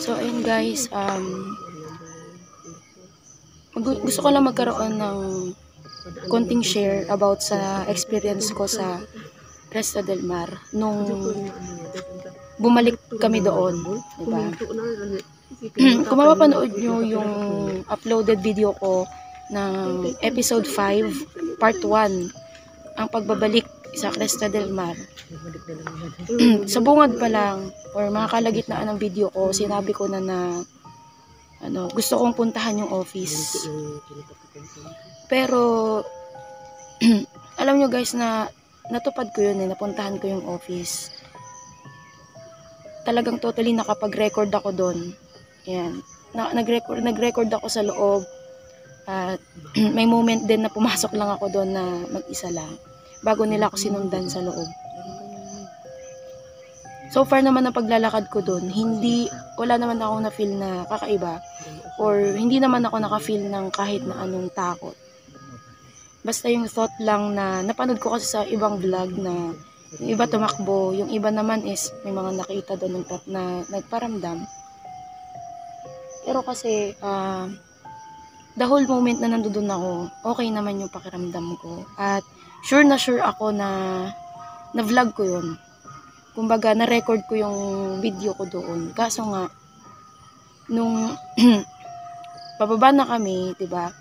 So, ayun guys, gusto ko lang magkaroon ng konting share about sa experience ko sa Cresta del Mar nung bumalik kami doon, diba? Kung mapapanood nyo yung uploaded video ko ng episode 5, part 1, ang pagbabalik sa Cresta del Mar. Sa bungad pa lang, or mga kalagitnaan ng video ko, sinabi ko na gusto kong puntahan yung office. Pero, alam nyo guys na natupad ko yun napuntahan ko yung office. Talagang totally nakapag-record ako doon. Yan. Nag-record ako sa loob. At may moment din na pumasok lang ako doon na mag-isa lang. Bago nila ako sinundan sa loob. So far naman ang paglalakad ko doon, wala naman ako na-feel na kakaiba. Or hindi naman ako naka-feel ng kahit na anong takot. Basta yung thought lang na napanood ko kasi sa ibang vlog na yung iba tumakbo, yung iba naman is may mga nakita doon na nagparamdam. Pero kasi the whole moment na nandoon ako, okay naman yung pakiramdam ko. At sure ako na vlog ko yun. Kumbaga na-record ko yung video ko doon. Kaso nga nung pababa na kami, 'di ba?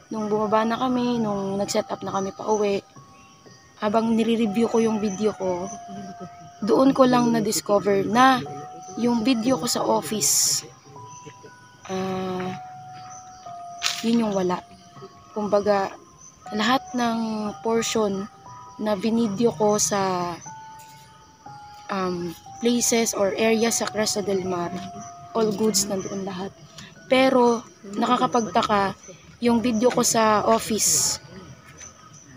Nung bumaba na kami, nung nag-set up na kami pauwi, habang nire-review ko yung video ko, doon ko lang na-discover na yung video ko sa office, yun yung wala. Kumbaga, lahat ng portion na binidyo ko sa places or areas sa Cresta del Mar, all goods nandoon lahat. Pero, nakakapagtaka, yung video ko sa office,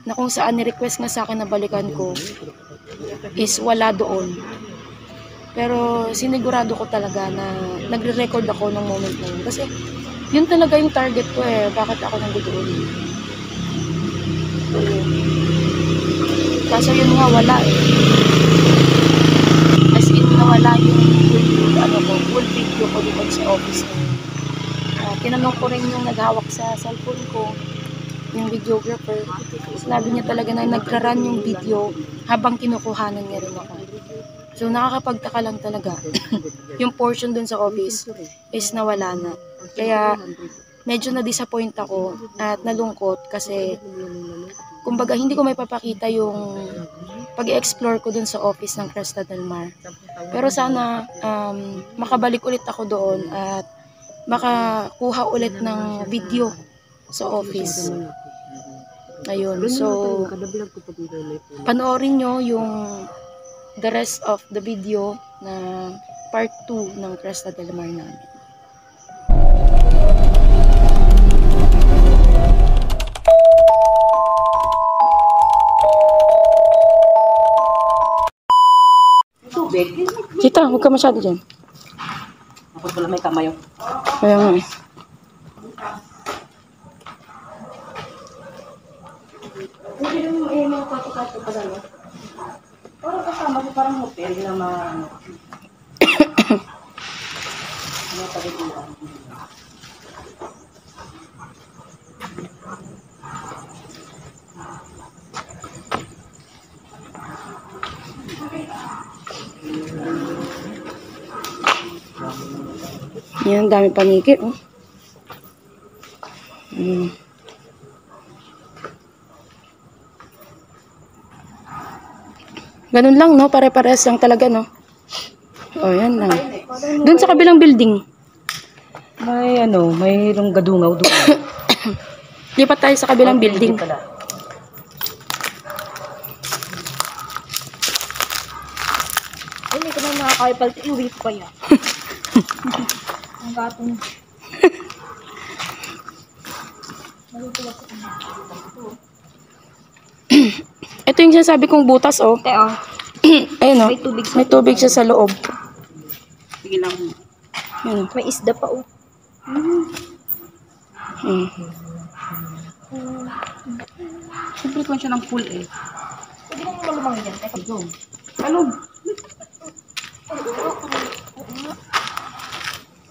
na kung saan ni-request nga sa akin na balikan ko, is wala doon. Pero sinigurado ko talaga na nagre-record ako ng moment na yun. Kasi yun talaga yung target ko bakit ako nandoon. Kaso yun nga wala As in nawala yung full video ko doon sa office. Tinanong ko rin yung naghawak sa cellphone ko, yung videographer. Sinabi niya talaga na nagra-run yung video habang kinukuhanan niya rin ako. So nakakapagtaka lang talaga. Yung portion dun sa office is nawala na. Kaya medyo na-disappoint ako at nalungkot kasi kumbaga hindi ko may papakita yung pag-explore ko dun sa office ng Cresta del Mar. Pero sana makabalik ulit ako doon at makakuha ulit ng video sa office. Ayun, so panoorin nyo yung the rest of the video na part 2 ng Cresta del Mar namin. Sita, huwag ka masyado dyan. Tapos wala may kamayo. Kaya nga Hindi yung mga kato-kato pa lang. Parang kasama ko parang hotel na mga pagkikuhan. yan, dami paniki Ganun lang, no? Pare-pares lang talaga, no? O, yan lang. Doon sa kabilang building. Mayroong gadungaw doon. Lipat tayo sa kabilang building. Hindi ko na nakakaipal. Iuwi ko kaya. Ang gatong. Ito yung sinasabi kong butas, oh. Ayun, oh. May tubig siya sa loob. Sige lang. Ayun, May isda pa, oh. Siyempre ko siya ng pool, Pwede mo malumang dyan. Teka, go. Ano?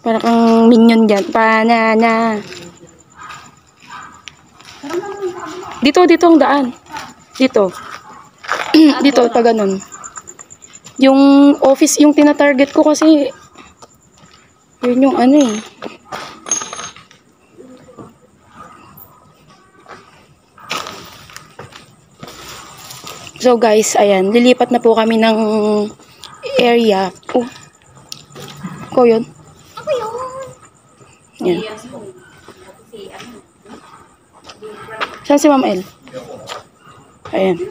Para kang minion dyan. Banana. Dito ang daan. Dito. Dito, pa ganun. Yung office, yung tina-target ko kasi, yun yung ano eh. So guys, ayan, lilipat na po kami ng area. Oh. Ikaw yun? Ako yun. Yan. Saan si Ma'am El? Ayan.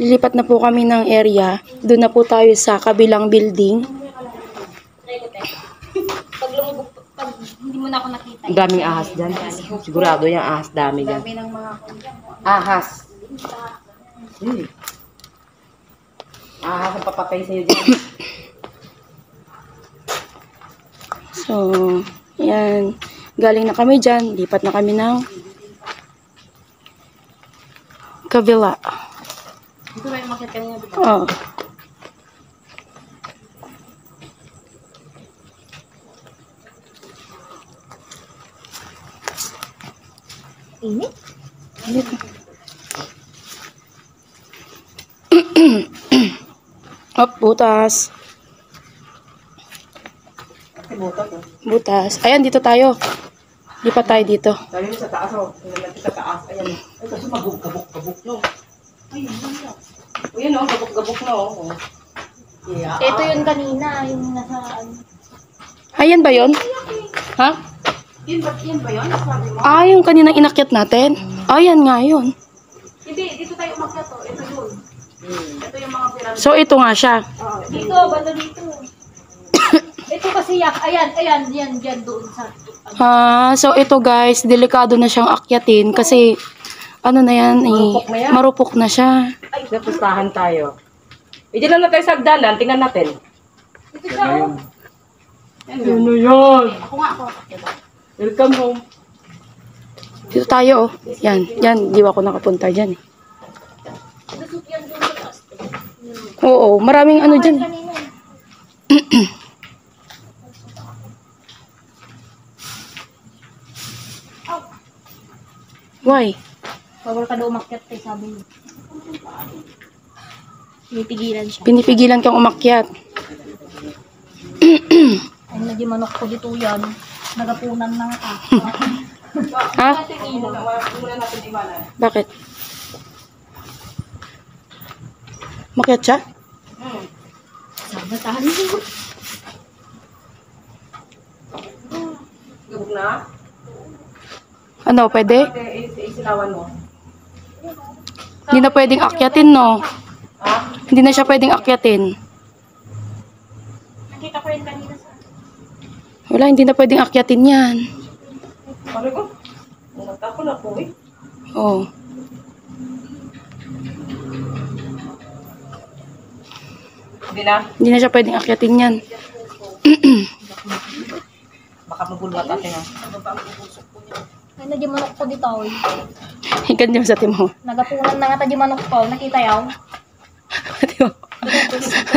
Lilipat na po kami ng area. Doon na po tayo sa kabilang building. Pag lumubog, pag hindi mo na ako nakita. Ang daming ahas dyan. Sigurado yung ahas dami dyan. Dami ng mga Ahas. Ahas ang papatay sa'yo dyan. So, yan. Galing na kami dyan. Lipat na kami ng kabila. Dito may makita niya. Oh. Init? Up, butas. Kasi butas oh. Butas. Ayan, dito tayo. Lipat tayo dito. Sabi mo sa taas oh. Tingnan natin sa taas. Ayan. Ay, kasi magugabok-gabok no. Ay, yan oh. Gabok-gabok na oh. Yeah. Ito yun kanina, yung nasa ano. Ayan ba yun? Ha? Yan ba yun? Sabi mo? Ah, yung kaninang inakyat natin? Ayan nga yun. Hindi, dito tayo umakyat to. Ito yun. Ito yung mga piramid. So, ito nga siya. Dito, banda dito. Ito kasi yak. Ayan, yan doon sa. Ah, so ito guys, delikado na siyang akyatin kasi ano na yan, Marupok na yan. marupok na siya. Ay, napustahan tayo. Hindi lang na tayo sa hagdanan. Tingnan natin. Dito siya. Oh. Ano yun? Ako nga ako. Welcome home. Dito tayo, oh. Yan, di ako nakapunta dyan. Lusot yan doon sa taas. Oo, maraming ano dyan. Kanina. Why? Bawal ka daw umakyat eh, sabi niya. Pinipigilan siya. Pinipigilan kang umakyat. Ay, naging manok ko dito yan. Nagapunan ng Ha? ilaw. Muna natin iwanan. Bakit? Makyat siya? Sabi tahan mo. Gabok na? Ano, pwede? Isilawan mo. Hindi na pwedeng akyatin, no? Ha? Hindi na siya pwedeng akyatin. Nakita ko yun kanina sa... Wala, hindi na pwedeng akyatin yan. Sabi ko, nagtapon ako eh. Oo. Hindi na. Hindi na siya pwedeng akyatin yan. Baka magulwat natin ha. Ay, naging manok ko dito. Oy. Hikan niyo sa timo. Nagapunan na nga tadi manok ko. Nakita yaw.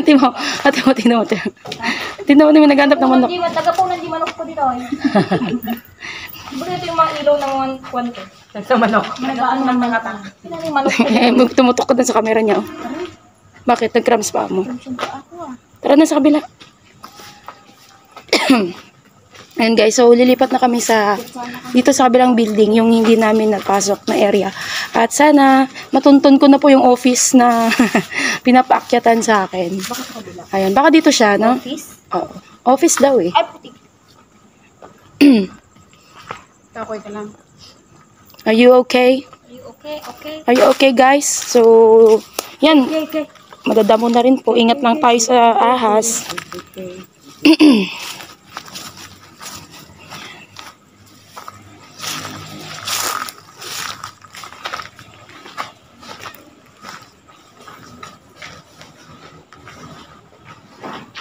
Tingnan mo. Tingnan mo namin naghanap ng manok. Nagapunan di manok ko dito. Oy. Diba ito yung mga ilaw ng mga kwento? Sa manok. Nagaano ng mga tang. Sino yung manok ko dito? Tumutok ka dun sa camera niya. Oh. Bakit? Nag-cramps pa mo? Siyempre ako ah. Tara na sa kabila. Ayan guys, so lilipat na kami sa dito sa kabilang building, yung hindi namin napasok na area. At sana matuntun ko na po yung office na pinapaakyatan sa akin. Baka sa kabila. Ayan, baka dito siya, no? Office? Oo. Office daw eh. Ay, puti. Kakoy ka lang. Are you okay? Are you okay? Okay. Are you okay guys? So, yan. Okay. Madadamo na rin po. Ingat lang tayo sa ahas.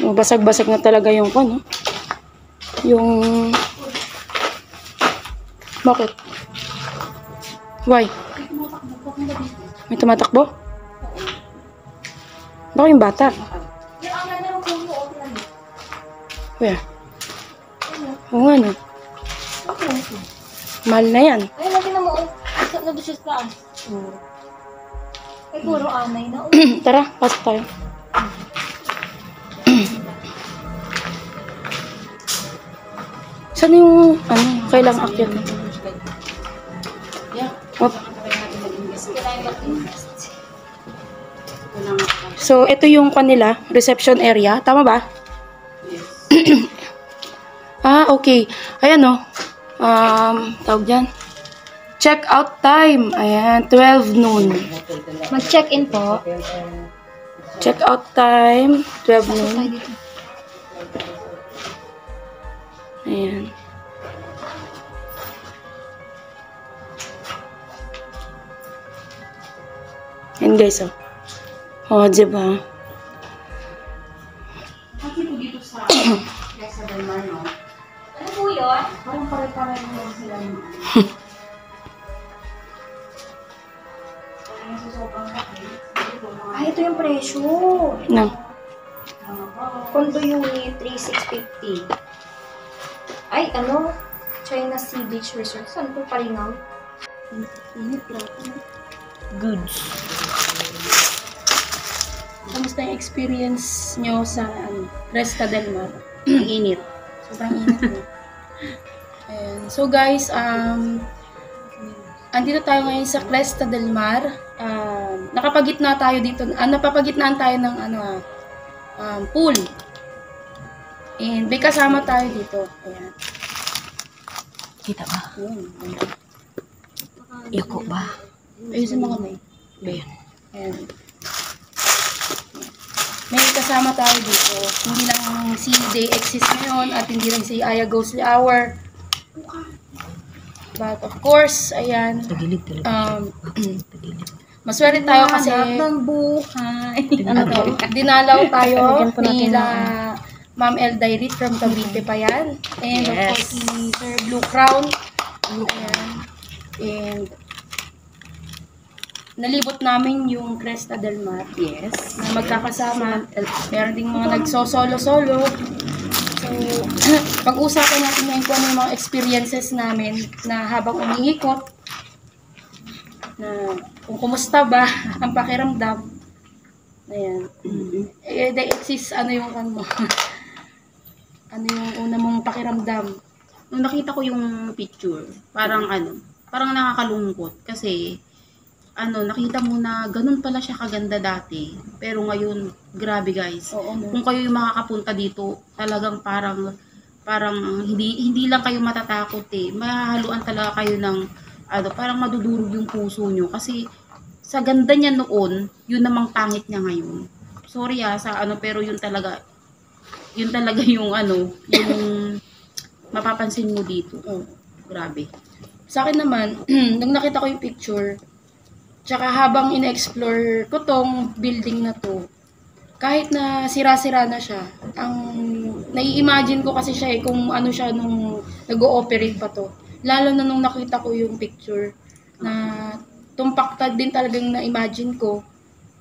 Basag-basag na talaga yung ano. Yung... Bakit? Why? May tumatakbo? Baka yung bata. Ang ganda Kuya. Oo nga, no. Okay. Mahal na yan. Ayun, lagi na mo. Nandun siya sa taas. Ay, puro anay na. Tara, pasok tayo. Saan yung, kailang akyat mo? Yeah. Op. Kailangan mag-invest. So, ito yung kanila, reception area. Tama ba? Yes. Okay. Ayan, no. Tawag dyan. Check out time. Ayan, 12 noon. Mag-check-in po. Check out time, 12 noon. Ay, dito. Ayan. Ayan guys, oh. Oh, diba? Kasi po dito sa Casa del Mar, no? Ano po yun? Parang pare-pare lang sila yung Ay, ito yung presyo. No. Condo unit, 3,650. Ay, ano? China Sea Beach Resort. Saan po Paringaw? Goods. Kamusta yung experience nyo sa Cresta del Mar? init. Sobrang init mo. Ayan. So guys, andito tayo ngayon sa Cresta del Mar. Nakapagitna tayo dito. Napapagitnaan tayo ng pool. And may kasama tayo dito. Ayan. Kita ba? Ayan. Yuko ba? Ayun sa mga may. Ayan. Ayan. May kasama tayo dito. Hindi lang si Day exist ngayon at hindi lang si Aya Ghostly Hour. But of course, ayan. Tagilid talaga. Maswerte tayo kasi ng buhay. dinalaw tayo Lagyan po natin nila Ma'am Eldairi from Cavite pa yan. And of Yes. course, si Sir Blue Crown. Ayan. And nalibot namin yung Cresta del Mar. Yes. Na magkakasama. Meron ding mga nagsosolo-solo. So, pag-usapan natin ngayon kung ano yung mga experiences namin na habang umiikot, na kung kumusta ba ang pakiramdam. Ayan. The exist, ano yung ano mo? Ano yung una mong pakiramdam? Nung nakita ko yung picture, parang parang nakakalungkot kasi nakita mo na ganun pala siya kaganda dati. Pero ngayon, grabe guys. Oo, no? Kung kayo yung makakapunta dito, talagang parang hindi lang kayo matatakot eh. Mahahaluan talaga kayo ng parang madudurog yung puso nyo kasi sa ganda niya noon, yun namang pangit niya ngayon. Sorry sa pero yun talaga yung yung mapapansin mo dito. Oo. Grabe. Sa akin naman, nung nakita ko yung picture, tsaka habang ina-explore ko tong building na to, kahit na sira-sira na siya, ang nai-imagine ko kasi siya kung ano siya nung nag-ooperate pa to. Lalo na nung nakita ko yung picture na tumpaktad din talagang na-imagine ko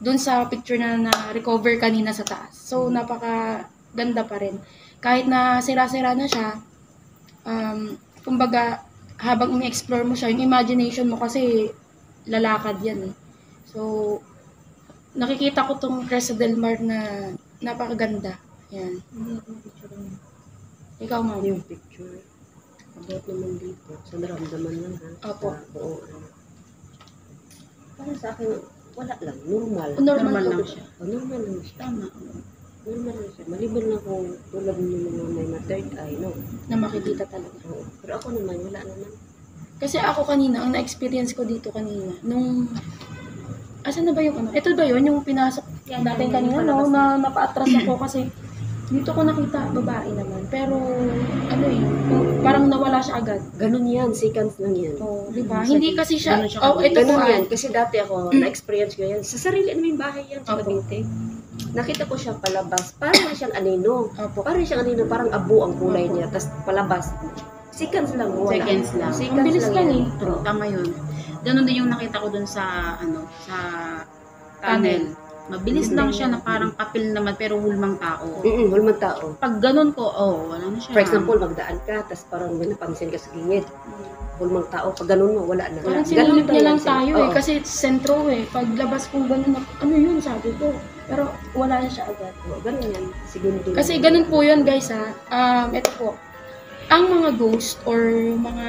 dun sa picture na na-recover kanina sa taas. So, napaka ganda pa rin. Kahit na sira-sira na siya, kumbaga, habang umi-explore mo siya, yung imagination mo kasi lalakad yan eh. So, nakikita ko tong Cresta del Mar na napakaganda. Yan. Ikaw, ma'am. Yung picture. About naman dito. Sa naramdaman lang ha. Opo. Sa buo. Para sa akin, wala lang. Normal. Normal lang to. siya. Normal lang siya. Tama. Normal lang siya. Maliban na kung tulad ng mga may third eye, no? Na makikita talaga. Oo. Pero ako naman, wala naman. Kasi ako kanina, ang na-experience ko dito kanina, nung... Asan na ba yung ano? Ito ba yun? Yung pinasok natin kanina, no? Na napaatras ako kasi dito ko nakita babae naman. Pero, parang nawala siya agad. Ganun yan. Seconds lang yan. Oh, di ba? Hindi kasi siya... Ganun siya Oh, ito po Ganun yan. Kasi dati ako, na-experience ko yan. Sa sarili naming bahay yan sa Opo. Cavite. Nakita ko siya palabas. Parang siyang anino. Opo. Parang siyang anino. Parang abo ang kulay niya. Tapos palabas. Seconds lang. Wala. Seconds lang. Ang bilis lang yan. eh. True, tama yun. Ganun din yung nakita ko dun sa sa tunnel. Mabilis lang siya na parang papel naman pero hulmang tao. Hulmang tao. Pag ganun ko, wala na siya. For example, magdaan ka, tapos parang may napansin ka sa gilid. Hulmang tao, pag ganun mo, wala na. Parang Ganun sinulip niya lang yan, tayo oo. kasi sentro Paglabas kong gano'n, ano yun sabi ko. Pero wala na siya agad. Oo, ganun yan. Segundo. Kasi ganun po yun guys ha. Ito po. Ang mga ghost or mga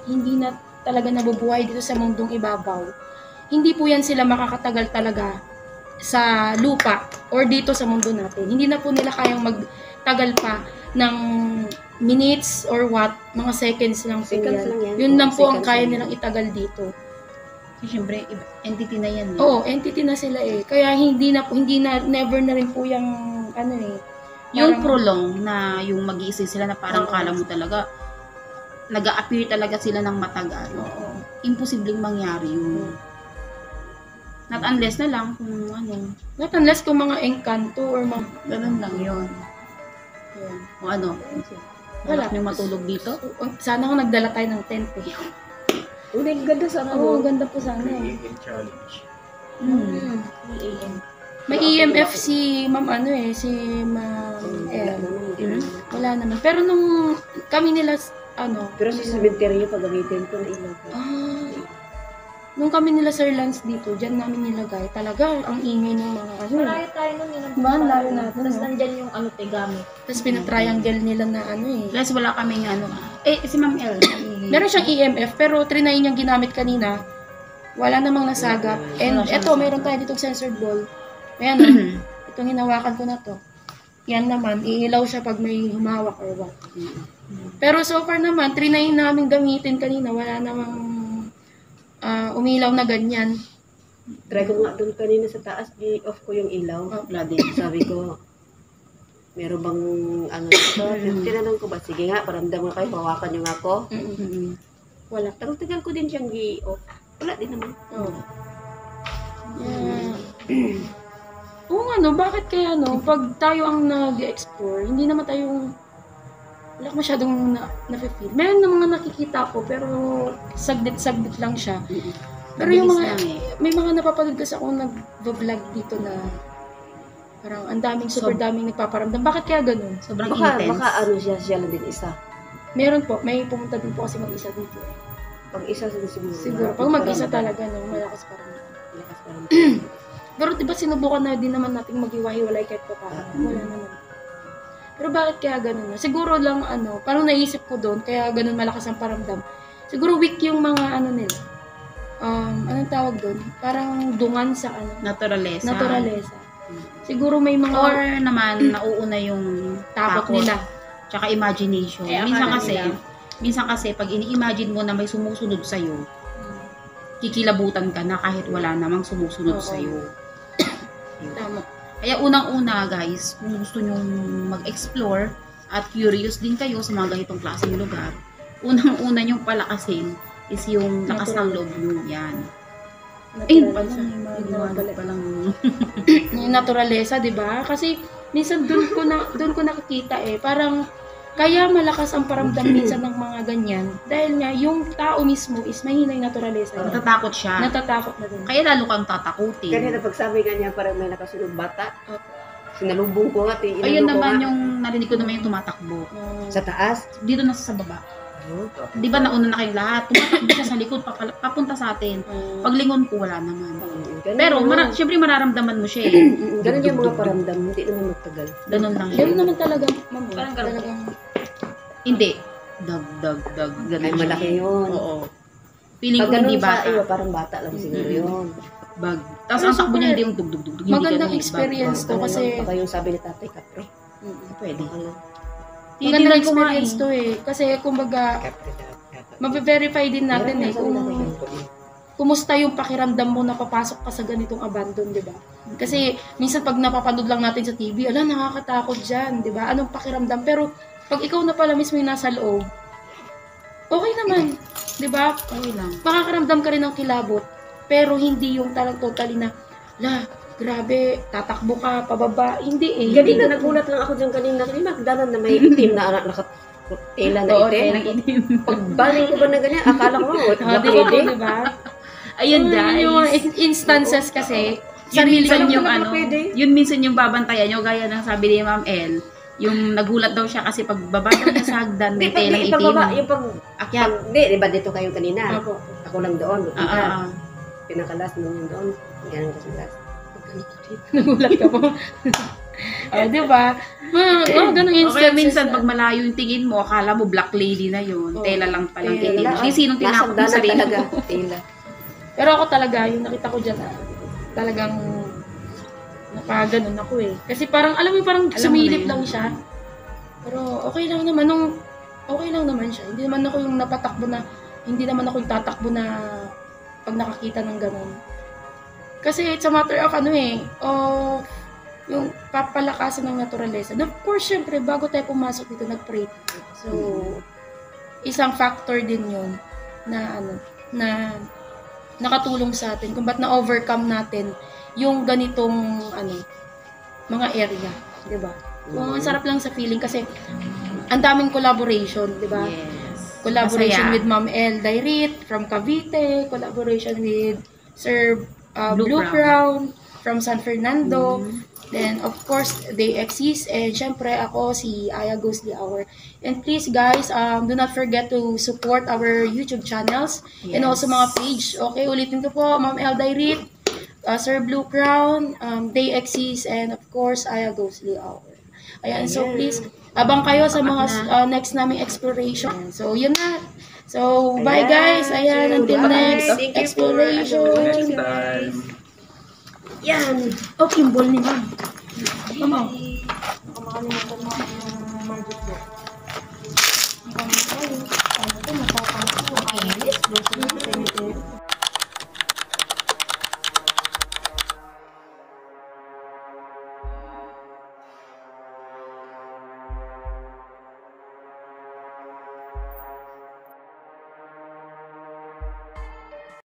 hindi na talaga nabubuhay dito sa mundong ibabaw, hindi po yan sila makakatagal talaga sa lupa or dito sa mundo natin. Hindi na po nila kayang magtagal pa ng minutes or what, mga seconds lang po Seconds yan. lang yan. Yun lang po ang Seconds kaya lang. nilang itagal dito. Kasi syempre, entity na yan. Oo, entity na sila Kaya hindi na never na rin po yung ano Yung parang- prolong na yung mag-iisip sila na parang Oo. kala mo talaga, nag-a-appear talaga sila ng matagal. Oo. Imposibleng mangyari yun. Not unless na lang kung ano, Not unless kung mga engkanto or mga ganun lang yun. yun. O ano, Wala. wala nyo matulog dito? Sana kung nagdala tayo ng tent Uy, ang ganda sana. Oo, ganda po sana challenge. Mm. May EMF si Ma'am si Ma'am Wala naman. Wala naman. Pero nung kami nila Pero sa cemetery yung pagamitin ko na ilaw. nung kami nila Sir Lance dito, dyan namin nilagay. Talaga, ang ingay ng mga Malayo tayo nun yun. Diba? Ang layo natin, Tapos no? nandyan yung gamit. Tapos pinatriangle nila na Plus wala kaming ano. Si Ma'am El. Meron siyang EMF, pero trinay niyang ginamit kanina. Wala namang nasagap. And Wala siyang eto, meron tayo ditong censored ball. Ayan itong hinawakan ko na to. Yan naman, iilaw siya pag may humawak or what. Pero so far naman, trinay namin gamitin kanina. Wala namang umilaw na ganyan. Try ko nga doon kanina sa taas, i-off ko yung ilaw. Wala din. Sabi ko, meron bang ano dito? Tinanong ko ba, sige nga, paramdam nga kayo, hawakan nyo nga ako. Wala. Tagal ko din siyang i-off. Wala din naman. Oh. Yeah. Oo nga bakit kaya pag tayo ang nag-explore, hindi naman tayo wala masyadong na-feel. Meron na mga nakikita ko, pero saglit-saglit lang siya. Pero yung Mabilis mga, lang may mga napapanood kasi ako nag-vlog dito na parang ang daming, super daming nagpaparamdam. Bakit kaya ganun? Sobrang Baka intense. siya lang din isa. Meron po, may pumunta din po kasi mag-isa dito. Pag isa siguro. Siguro, pag mag-isa talaga, malakas parang. Malakas parang. Pero diba sinubukan na din naman nating mag-iwa-hiwalay kahit pa parang. Wala naman. Pero bakit kaya ganun? Siguro lang parang naisip ko doon, kaya ganun malakas ang paramdam. Siguro weak yung mga nila. Anong tawag doon? Parang dungan sa Naturalesa. Siguro may mga Or naman, nauuna yung takot nila. Tsaka imagination. Minsan kasi, pag ini-imagine mo na may sumusunod sa'yo, kikilabutan ka na kahit wala namang sumusunod Oo. sa'yo. Tama. Kaya unang-una guys, kung gusto nyo mag-explore at curious din kayo sa mga ganitong klaseng lugar, unang-una nyong palakasin is yung lakas ng loob nyo. Yan. Ay, palang Yung naturalesa, 'di ba? Kasi minsan doon ko nakikita parang kaya malakas ang paramdam minsan ng mga ganyan dahil nga yung tao mismo is mahina yung naturalesa. natatakot siya. Natatakot na din. Kaya lalo kang tatakutin. Kanina pagsabi ka niya, parang may nakasunod bata. Sinalubong ko nga, Ayun inano ko naman nga. yung narinig ko naman yung tumatakbo. Sa taas. Dito na sa baba. Di ba nauna na kayong lahat? Tumatakbo siya sa likod, papunta sa atin. Paglingon ko, wala naman. Pero, syempre mararamdaman mo siya Ganun yung mga paramdam, hindi naman magtagal. Ganun lang Ganun yun. naman talaga, ma'am. Parang ganun. Talagang Hindi. Dag. Ganun Ay, siya. malaki yun. Oo. Feeling Pag ko hindi ganun sa bata. iyo, parang bata lang siguro yun. Bag. Tapos Pero ang takbo super- niya hindi yung dug. Hindi magandang ganun, experience bag. to kasi Baka yung sabi ni Tatay Kapre. Pwede. Ano? magandang Titignan ko nga experience to kasi kumbaga mabe-verify din natin kung kumusta yung pakiramdam mo na papasok ka sa ganitong abandon, di ba? Kasi minsan pag napapanood lang natin sa TV, nakakatakot dyan, di ba? Anong pakiramdam? Pero pag ikaw na pala mismo yung nasa loob, okay naman, di ba? Okay lang. Makakaramdam ka rin ng kilabot, pero hindi yung talagang totally na, grabe, tatakbo ka, pababa. Hindi Kanina nagulat lang ako dyan kanina. Kanina magdalan na may itim na nakatela na Oo, itim. ng itim. Pagbaling ko ba na ganyan, akala ko, Di ba po, laki di ba? Ayun guys. Yung mga instances kasi, Yun minsan Sarili yung lang ano, naman pwede. yun minsan yung babantayan nyo, gaya ng sabi ni Ma'am El, yung nagulat daw siya kasi pagbaba daw niya sa hagdan, may telang itim. Yung pag, Akyat. di ba dito kayo kanina? Opo. Ako lang doon. Ah, Pinakalas mo yung doon. Yan ang kasulas. Nagulat ka po. Oh, di ba? Ganun O kaya instances minsan na- pag malayo yung tingin mo, akala mo black lady na yun. Oo. Tela lang palang Tela. itim. Di sinong tinakot mo sarili talaga. mo. Tila. Pero ako talaga, yung nakita ko dyan, talagang nakaganon ako eh. Kasi parang, alam mo, parang Alam mo na sumilip yun. lang siya. Pero okay lang naman, okay lang naman siya. Hindi naman ako yung hindi naman ako yung tatakbo na pag nakakita ng ganon. Kasi it's a matter of yung papalakasan ng naturaleza. And of course, syempre, bago tayo pumasok dito, nag-pray tayo. So, isang factor din yun na nakatulong sa atin kung ba't na-overcome natin yung ganitong mga area, 'di ba? So, ang sarap lang sa feeling kasi ang daming collaboration, 'di ba? Yes. Collaboration Masaya. with Ma'am El Dairit from Cavite, collaboration with Sir Blue Crown from San Fernando. Then, of course, they exist. And, syempre, ako, si Aya Goes the Hour. And please, guys, do not forget to support our YouTube channels. And also mga page. Okay, ulitin ko po, Ma'am El Dairit, Sir Blue Crown, they exist. And, of course, Aya Goes the Hour. Ayan, so please, abang kayo sa mga next naming exploration. So, yun na. So, bye guys. Ayan, until next Thank you for exploration. guys. Yan. Oh, yung ball ni Ma'am. Mama.